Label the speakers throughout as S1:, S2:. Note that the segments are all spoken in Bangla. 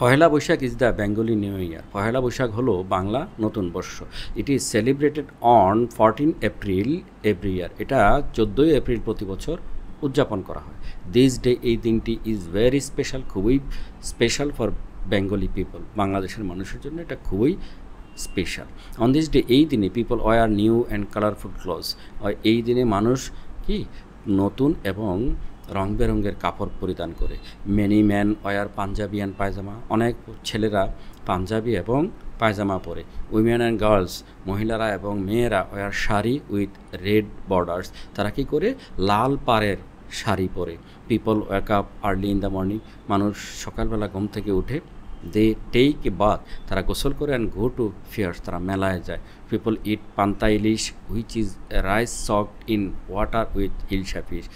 S1: Pohela Boishakh is the Bengali new year. Pohela Boishakh হলো বাংলা নতুন বর্ষ। It is celebrated on 14 April every year. এটা 14ই এপ্রিল প্রতি বছর উদযাপন করা হয়। দিস ডে, এই দিনটি ইজ ভেরি স্পেশাল, খুবই স্পেশাল ফর বেঙ্গলি পিপল। বাংলাদেশের মানুষের জন্য এটা খুবই স্পেশাল। অন দিস ডে, এই দিনে people were new and colourful clothes. এই দিনে মানুষ কি নতুন এবং রং বেরঙের কাপড় পরিধান করে। Many man wear panjabi and pyjama. অনেক ছেলেরা পাঞ্জাবি এবং পায়জামা পরে। উইমেন অ্যান্ড গার্লস, মহিলারা এবং মেয়েরা wear sari with red borders. তারা কী করে? লাল পাড়ের শাড়ি পরে। People wake up early in the morning. মানুষ সকালবেলা ঘুম থেকে উঠে দে টেক এ বাথ, তারা গোসল করে অ্যান্ড গো টু ফেয়ার্স, তারা মেলায় যায়। People eat panta ilish which is rice soaked in water with hilsa fish.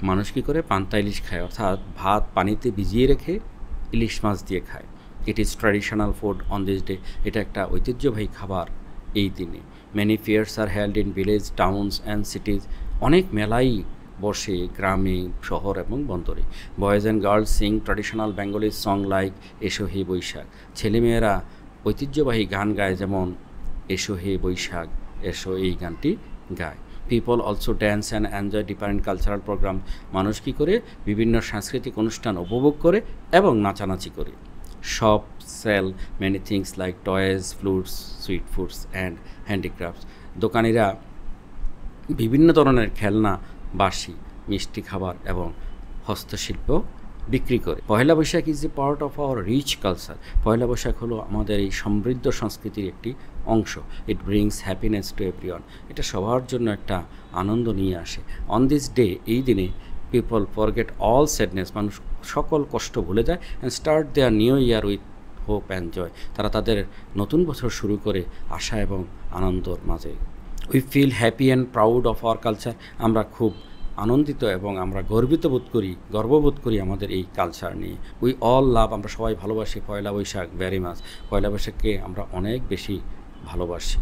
S1: মানুষ কী করে? পান্তা ইলিশ খায়, অর্থাৎ ভাত পানিতে ভিজিয়ে রেখে ইলিশ মাছ দিয়ে খায়। It is traditional food on this day. এটা একটা ঐতিহ্যবাহী খাবার এই দিনে। Many fairs are held in village, towns and cities. অনেক মেলাই বসে গ্রামে, শহর এবং বন্দরে। Boys and girls sing traditional Bengali song like Esho He Boishakh. ছেলেমেয়েরা ঐতিহ্যবাহী গান গায়, যেমন এসো হে বৈশাখ, এসো এই গানটি গায়। People also dance and enjoy different cultural program. মানুষ কী করে? বিভিন্ন সাংস্কৃতিক অনুষ্ঠান উপভোগ করে এবং নাচানাচি করে। Shop sell many things like toys, flutes, sweet foods and handicrafts. দোকানিরা বিভিন্ন ধরনের খেলনা, বাঁশি, মিষ্টি খাবার এবং হস্তশিল্প বিক্রি করে। Poila Boishakh is a part of our rich culture. Poila Boishakh হলো আমাদের এই সমৃদ্ধ সংস্কৃতির একটি অংশ। It brings happiness to everyone. এটা সবার জন্য একটা আনন্দ নিয়ে আসে। অন দিস ডে, এই দিনে পিপল ফরগেট অল স্যাডনেস, মানুষ সকল কষ্ট ভুলে যায়, and start their new year with hope and joy. তারা তাদের নতুন বছর শুরু করে আশা এবং আনন্দর মাঝে। We feel happy and proud of our culture. আমরা খুব আনন্দিত এবং আমরা গর্ববোধ করি আমাদের এই কালচার নিয়ে। উই অল লাভ, আমরা সবাই ভালোবাসি পয়লা বৈশাখ ভেরি মাচ। পয়লা বৈশাখকে আমরা অনেক বেশি ভালোবাসি।